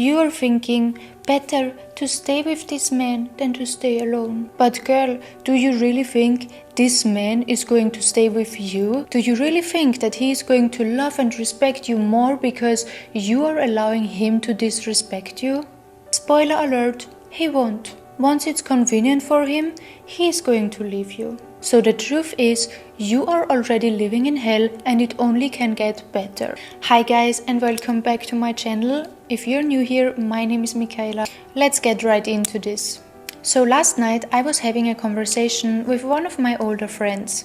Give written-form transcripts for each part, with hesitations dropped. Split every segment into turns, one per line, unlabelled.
You are thinking better to stay with this man than to stay alone. But girl, do you really think this man is going to stay with you? Do you really think that he is going to love and respect you more because you are allowing him to disrespect you? Spoiler alert, he won't. Once it's convenient for him, he is going to leave you. So the truth is, you are already living in hell and it only can get better. Hi guys and welcome back to my channel. If you're new here, my name is Michaela. Let's get right into this. So last night I was having a conversation with one of my older friends.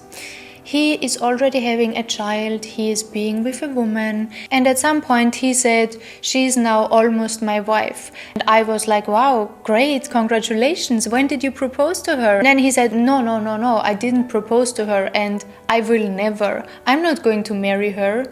He is already having a child, he is being with a woman, and at some point he said, she is now almost my wife. And I was like, wow, great, congratulations, when did you propose to her? And then he said, no, I didn't propose to her and I will never. I'm not going to marry her.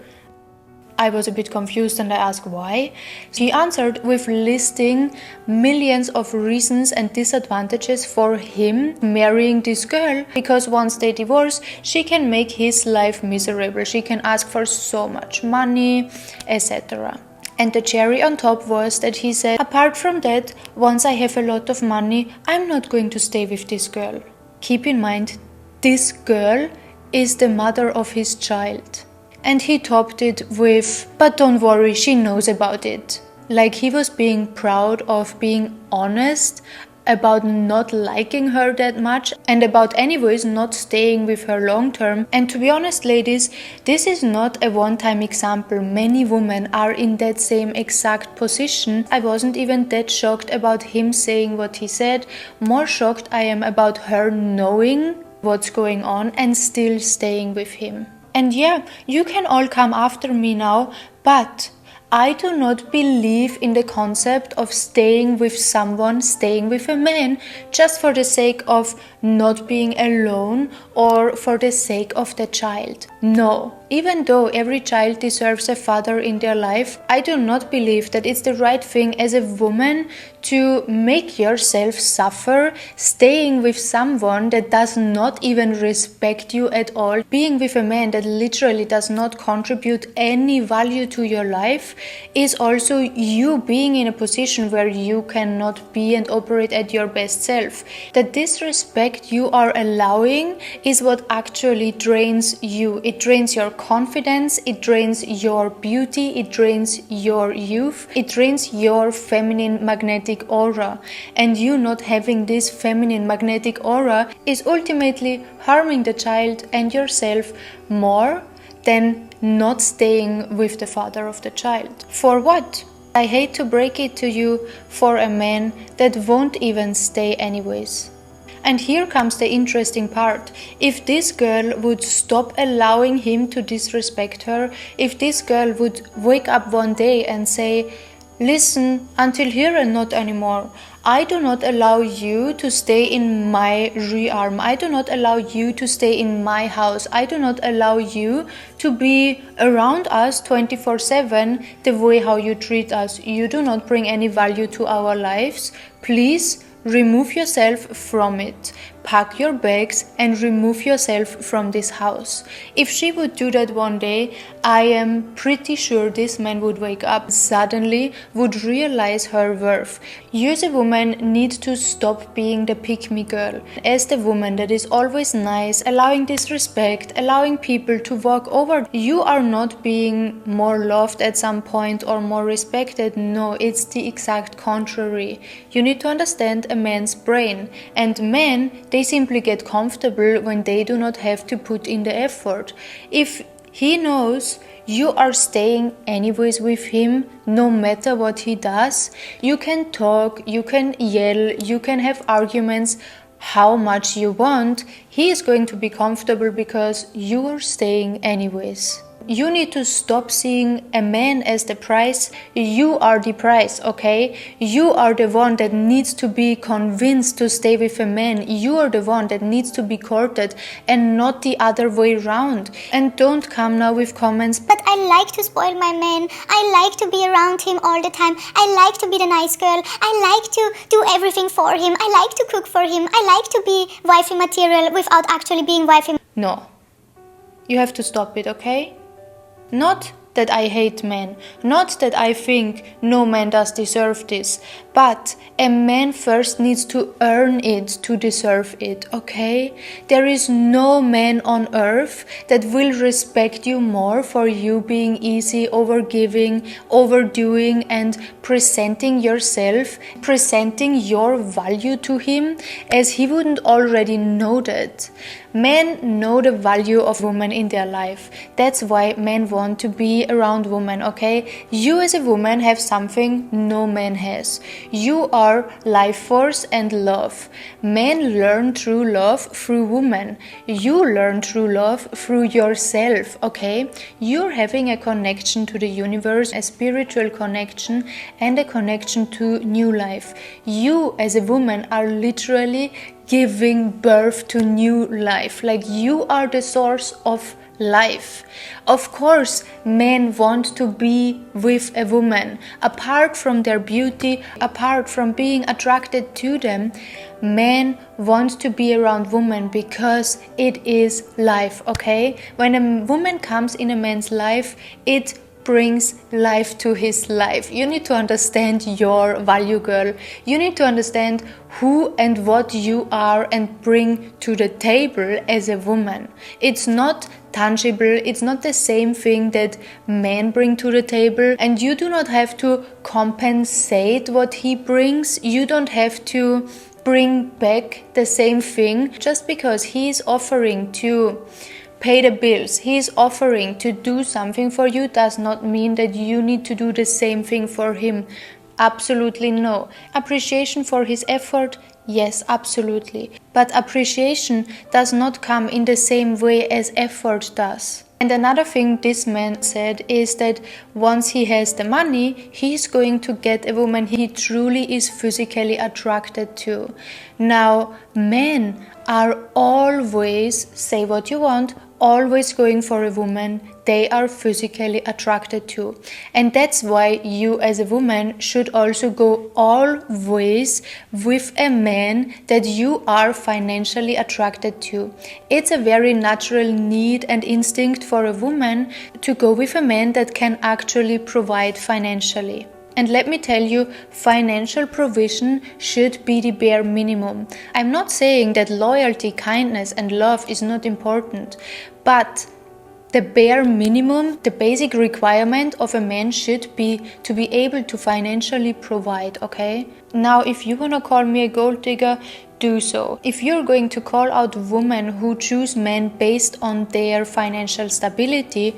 I was a bit confused and I asked why. He answered with listing millions of reasons and disadvantages for him marrying this girl, because once they divorce, she can make his life miserable. She can ask for so much money, etc. And the cherry on top was that he said, apart from that, once I have a lot of money, I'm not going to stay with this girl. Keep in mind, this girl is the mother of his child. And he topped it with, but don't worry, she knows about it. Like he was being proud of being honest about not liking her that much and about anyways not staying with her long term. And to be honest, ladies, this is not a one-time example. Many women are in that same exact position. I wasn't even that shocked about him saying what he said. More shocked I am about her knowing what's going on and still staying with him. And yeah, you can all come after me now, but I do not believe in the concept of staying with someone, staying with a man, just for the sake of not being alone or for the sake of the child. No, even though every child deserves a father in their life, I do not believe that it's the right thing as a woman to make yourself suffer staying with someone that does not even respect you at all, being with a man that literally does not contribute any value to your life, is also you being in a position where you cannot be and operate at your best self. The disrespect you are allowing is what actually drains you. It drains your confidence, it drains your beauty, it drains your youth, it drains your feminine magnetic aura. And you not having this feminine magnetic aura is ultimately harming the child and yourself more than not staying with the father of the child. For what? I hate to break it to you, for a man that won't even stay anyways. And here comes the interesting part. If this girl would stop allowing him to disrespect her, if this girl would wake up one day and say, listen, until here and not anymore. I do not allow you to stay in my realm. I do not allow you to stay in my house. I do not allow you to be around us 24/7 the way how you treat us. You do not bring any value to our lives. Please remove yourself from it. Pack your bags and remove yourself from this house. If she would do that one day, I am pretty sure this man would wake up, suddenly would realize her worth. You as a woman need to stop being the pick-me girl. As the woman that is always nice, allowing disrespect, allowing people to walk over, you are not being more loved at some point or more respected. No, it's the exact contrary. You need to understand a man's brain. And men, they simply get comfortable when they do not have to put in the effort. If he knows you are staying anyways with him, no matter what he does, you can talk, you can yell, you can have arguments how much you want, he is going to be comfortable because you are staying anyways. You need to stop seeing a man as the price. You are the price, okay? You are the one that needs to be convinced to stay with a man. You are the one that needs to be courted and not the other way around. And don't come now with comments,
but I like to spoil my man. I like to be around him all the time. I like to be the nice girl. I like to do everything for him. I like to cook for him. I like to be wifey material without actually being wifey.
No. You have to stop it, okay? Not that I hate men, not that I think no man does deserve this, but a man first needs to earn it to deserve it, okay? There is no man on earth that will respect you more for you being easy, overgiving, overdoing, and presenting yourself, presenting your value to him, as he wouldn't already know that. Men know the value of women in their life. That's why men want to be around women, okay? You as a woman have something no man has. You are life force and love. Men learn true love through women. You learn true love through yourself, okay? You're having a connection to the universe, a spiritual connection, and a connection to new life. You as a woman are literally giving birth to new life. Like, you are the source of life. Of course, men want to be with a woman. Apart from their beauty, apart from being attracted to them, men want to be around women because it is life, okay? When a woman comes in a man's life, it brings life to his life. You need to understand your value, girl. You need to understand who and what you are and bring to the table as a woman. It's not tangible, it's not the same thing that men bring to the table, and you do not have to compensate what he brings. You don't have to bring back the same thing just because he is offering to pay the bills, he is offering to do something for you, does not mean that you need to do the same thing for him. Absolutely no. Appreciation for his effort, yes, absolutely. But appreciation does not come in the same way as effort does. And another thing this man said is that once he has the money, he's going to get a woman he truly is physically attracted to. Now, men are always, say what you want, always going for a woman they are physically attracted to. And that's why you as a woman should also go always with a man that you are financially attracted to. It's a very natural need and instinct for a woman to go with a man that can actually provide financially. And let me tell you, financial provision should be the bare minimum. I'm not saying that loyalty, kindness, and love is not important, but the bare minimum, the basic requirement of a man should be to be able to financially provide, okay? Now, if you wanna call me a gold digger, do so. If you're going to call out women who choose men based on their financial stability,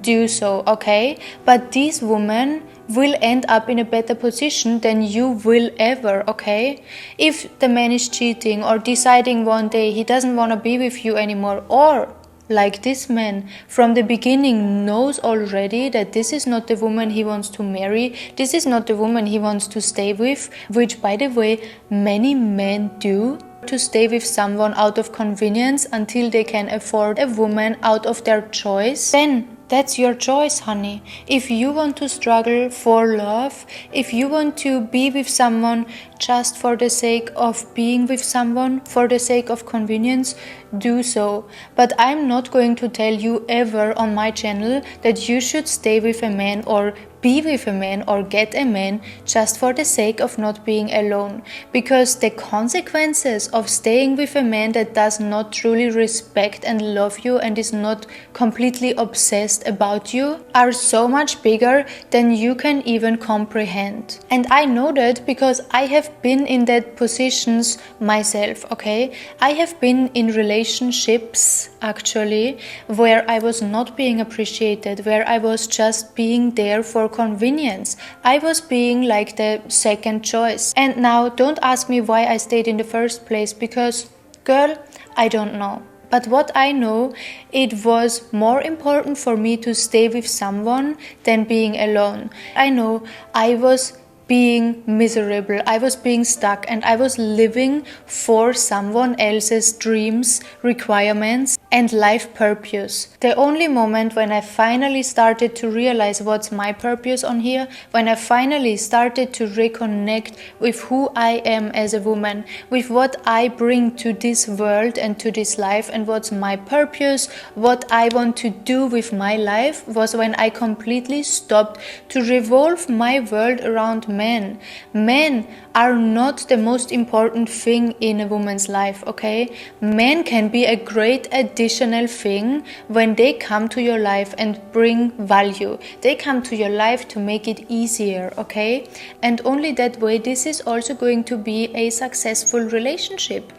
do so, okay? But these women will end up in a better position than you will ever, okay? If the man is cheating or deciding one day he doesn't want to be with you anymore, or like this man from the beginning knows already that this is not the woman he wants to marry, this is not the woman he wants to stay with, which by the way many men do, to stay with someone out of convenience until they can afford a woman out of their choice, then that's your choice, honey. If you want to struggle for love, if you want to be with someone just for the sake of being with someone, for the sake of convenience, do so. But I'm not going to tell you ever on my channel that you should stay with a man or be with a man or get a man just for the sake of not being alone. Because the consequences of staying with a man that does not truly respect and love you and is not completely obsessed about you are so much bigger than you can even comprehend. And I know that because I have been in that positions myself, okay? I have been in relationships actually where I was not being appreciated, where I was just being there for convenience. I was being like the second choice. And now don't ask me why I stayed in the first place, because girl, I don't know. But what I know, it was more important for me to stay with someone than being alone. I know I was being miserable, I was being stuck, and I was living for someone else's dreams, requirements. and life purpose. The only moment when I finally started to realize what's my purpose on here, when I finally started to reconnect with who I am as a woman, with what I bring to this world and to this life, and what's my purpose, what I want to do with my life, was when I completely stopped to revolve my world around men. Men are not the most important thing in a woman's life, okay? Men can be a great additional thing when they come to your life and bring value. They come to your life to make it easier, okay? And only that way this is also going to be a successful relationship.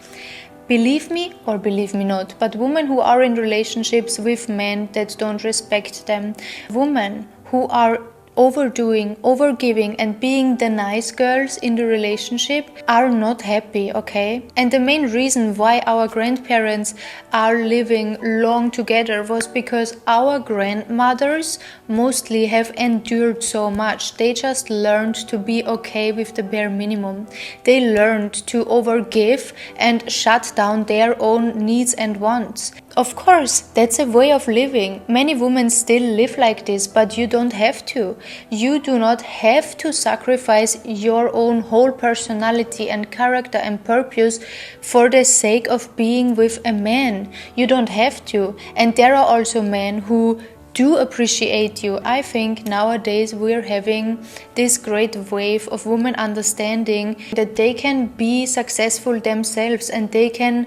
Believe me or believe me not, but women who are in relationships with men that don't respect them, women who are overdoing, overgiving, and being the nice girls in the relationship are not happy, okay? And the main reason why our grandparents are living long together was because our grandmothers mostly have endured so much. They just learned to be okay with the bare minimum. They learned to overgive and shut down their own needs and wants. Of course, that's a way of living. Many women still live like this, but you don't have to. You do not have to sacrifice your own whole personality and character and purpose for the sake of being with a man. You don't have to. And there are also men who do appreciate you. I think nowadays we're having this great wave of women understanding that they can be successful themselves and they can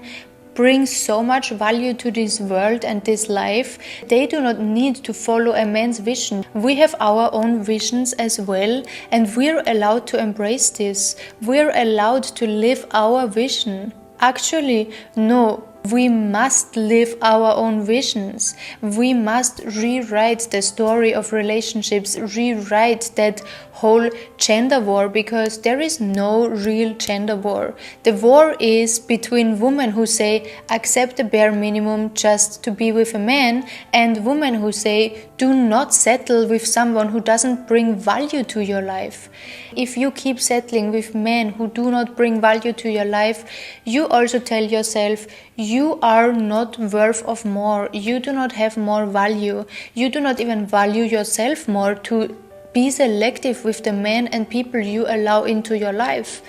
bring so much value to this world and this life. They do not need to follow a man's vision. We have our own visions as well, and we're allowed to embrace this. We're allowed to live our vision. Actually, no. We must live our own visions. We must rewrite the story of relationships, rewrite that whole gender war, because there is no real gender war. The war is between women who say accept the bare minimum just to be with a man, and women who say do not settle with someone who doesn't bring value to your life. If you keep settling with men who do not bring value to your life, you also tell yourself you are not worth of more. You do not have more value. You do not even value yourself more to be selective with the men and people you allow into your life.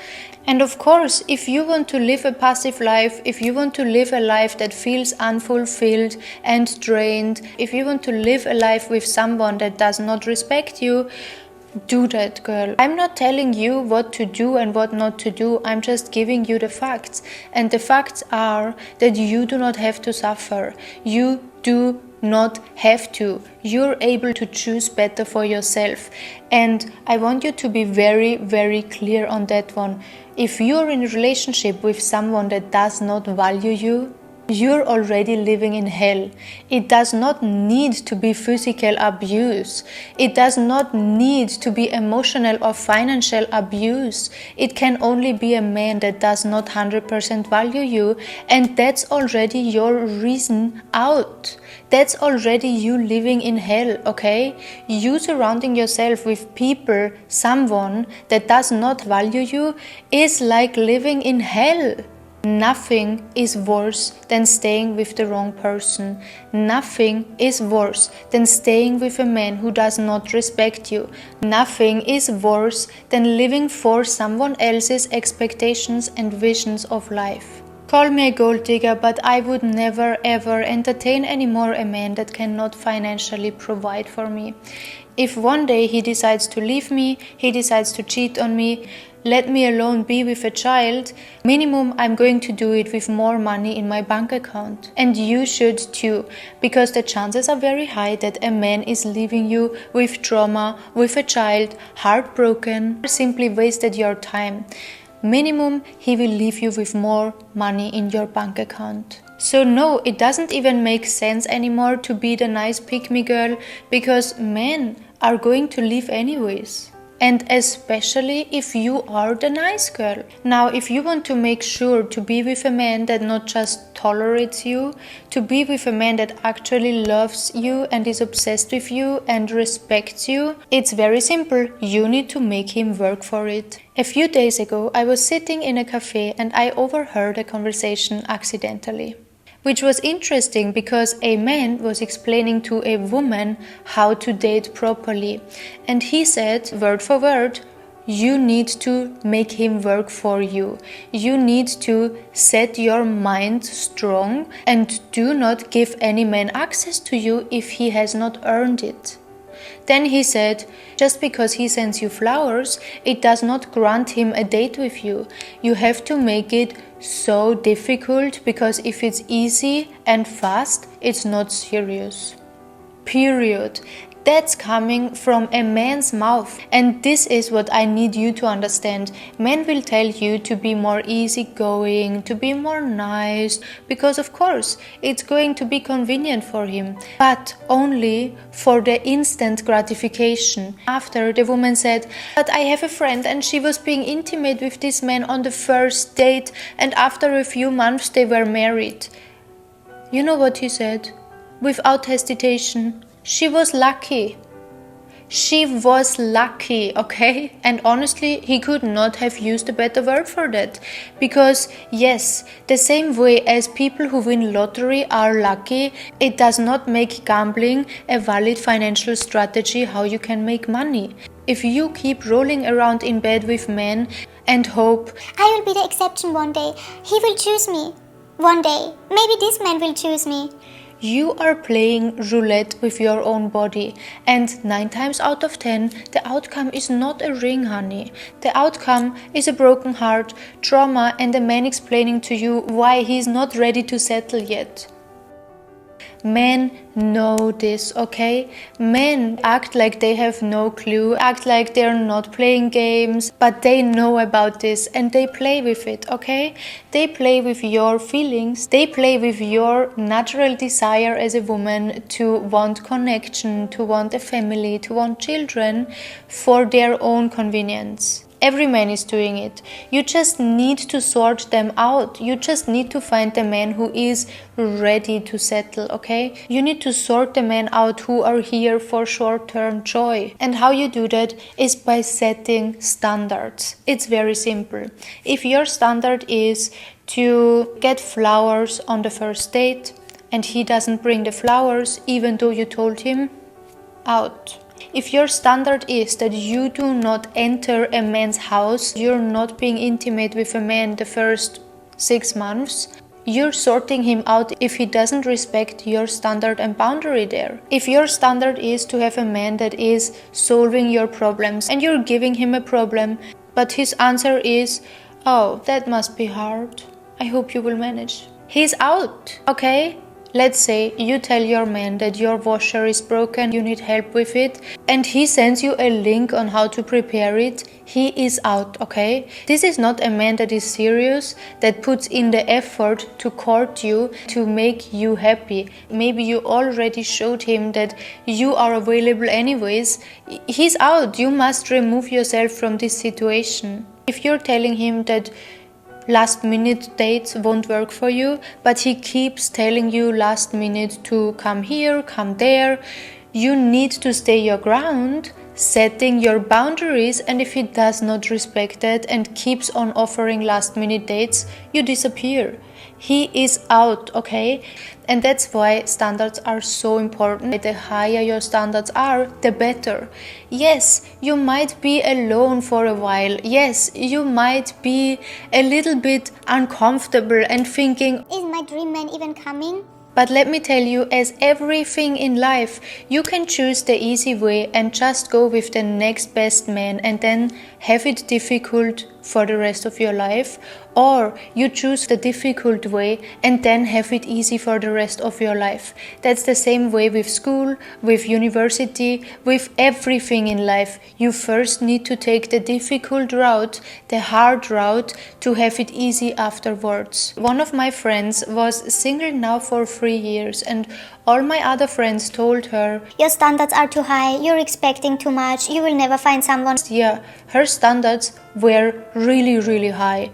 And of course, if you want to live a passive life, if you want to live a life that feels unfulfilled and drained, if you want to live a life with someone that does not respect you, do that, girl. I'm not telling you what to do and what not to do. I'm just giving you the facts. And the facts are that you do not have to suffer. You do not have to. You're able to choose better for yourself. And I want you to be very, very clear on that one. If you're in a relationship with someone that does not value you, you're already living in hell. It does not need to be physical abuse. It does not need to be emotional or financial abuse. It can only be a man that does not 100% value you, and that's already your reason out. That's already you living in hell, okay? You surrounding yourself with people, someone that does not value you is like living in hell. Nothing is worse than staying with the wrong person. Nothing is worse than staying with a man who does not respect you. Nothing is worse than living for someone else's expectations and visions of life. Call me a gold digger, but I would never ever entertain anymore a man that cannot financially provide for me. If one day he decides to leave me, he decides to cheat on me, let me alone be with a child, minimum I'm going to do it with more money in my bank account. And you should too, because the chances are very high that a man is leaving you with trauma, with a child, heartbroken, or simply wasted your time. Minimum, he will leave you with more money in your bank account. So no, it doesn't even make sense anymore to be the nice pick-me girl, because men are going to leave anyways. And especially if you are the nice girl. Now, if you want to make sure to be with a man that not just tolerates you, to be with a man that actually loves you and is obsessed with you and respects you, it's very simple. You need to make him work for it. A few days ago, I was sitting in a cafe and I overheard a conversation accidentally. which was interesting because a man was explaining to a woman how to date properly. And he said, word for word, you need to make him work for you. You need to set your mind strong and do not give any man access to you if he has not earned it. Then he said, just because he sends you flowers, it does not grant him a date with you. You have to make it so difficult, because if it's easy and fast, it's not serious. Period. That's coming from a man's mouth. And this is what I need you to understand. Men will tell you to be more easygoing, to be more nice, because of course it's going to be convenient for him, but only for the instant gratification. After the woman said, but I have a friend and she was being intimate with this man on the first date, and after a few months they were married. You know what he said? Without hesitation, she was lucky. She was lucky, okay? And honestly, he could not have used a better word for that. Because yes, the same way as people who win lottery are lucky, it does not make gambling a valid financial strategy how you can make money. If you keep rolling around in bed with men and hope,
I will be the exception one day. He will choose me. One day. Maybe this man will choose me.
you are playing roulette with your own body, and 9 times out of 10 the outcome is not a ring, honey. The outcome is a broken heart, trauma, and a man explaining to you why he's not ready to settle yet. Men know this, okay? Men act like they have no clue, act like they're not playing games, but they know about this and they play with it, okay? They play with your feelings, they play with your natural desire as a woman to want connection, to want a family, to want children for their own convenience. Every man is doing it. You just need to sort them out. You just need to find the man who is ready to settle, okay? You need to sort the men out who are here for short-term joy. And how you do that is by setting standards. It's very simple. If your standard is to get flowers on the first date and he doesn't bring the flowers even though you told him, out. If your standard is that you do not enter a man's house, you're not being intimate with a man the first 6 months, you're sorting him out if he doesn't respect your standard and boundary there. If your standard is to have a man that is solving your problems and you're giving him a problem, but his answer is, oh, that must be hard, I hope you will manage. He's out, okay? Let's say you tell your man that your washer is broken, you need help with it, and he sends you a link on how to prepare it. He is out, okay? This is not a man that is serious, that puts in the effort to court you, to make you happy. Maybe you already showed him that you are available anyways. He's out. You must remove yourself from this situation. If you're telling him that last minute dates won't work for you, but he keeps telling you last minute to come here, come there, you need to stay your ground, setting your boundaries, and if he does not respect that and keeps on offering last minute dates, you disappear. He is out, okay? And that's why standards are so important. The higher your standards are, the better. Yes, you might be alone for a while. Yes, you might be a little bit uncomfortable and thinking,
Is my dream man even coming?
but let me tell you, as everything in life, you can choose the easy way and just go with the next best man and then have it difficult for the rest of your life. Or you choose the difficult way and then have it easy for the rest of your life. That's the same way with school, with university, with everything in life. You first need to take the difficult route, the hard route, to have it easy afterwards. One of my friends was single now for 3 years, and all my other friends told her,
Your standards are too high, you're expecting too much, you will never find someone.
yeah, her standards were really, really high.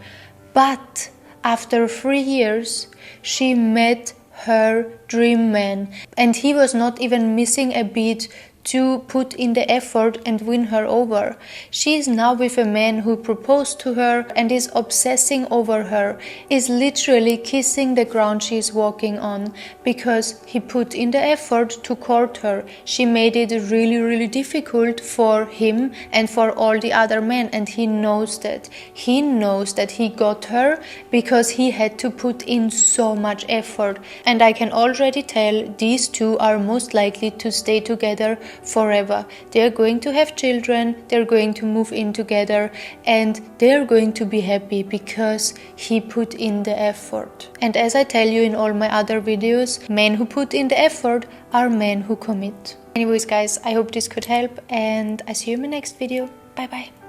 But after 3 years, she met her dream man, and he was not even missing a beat to put in the effort and win her over. She is now with a man who proposed to her and is obsessing over her, is literally kissing the ground she is walking on because he put in the effort to court her. She made it really difficult for him and for all the other men, and he knows that. He knows that he got her because he had to put in so much effort, and I can already tell these two are most likely to stay together forever. They're going to have children, they're going to move in together, and they're going to be happy because he put in the effort. And as I tell you in all my other videos, men who put in the effort are men who commit. Anyways guys, I hope this could help, and I see you in my next video. Bye bye.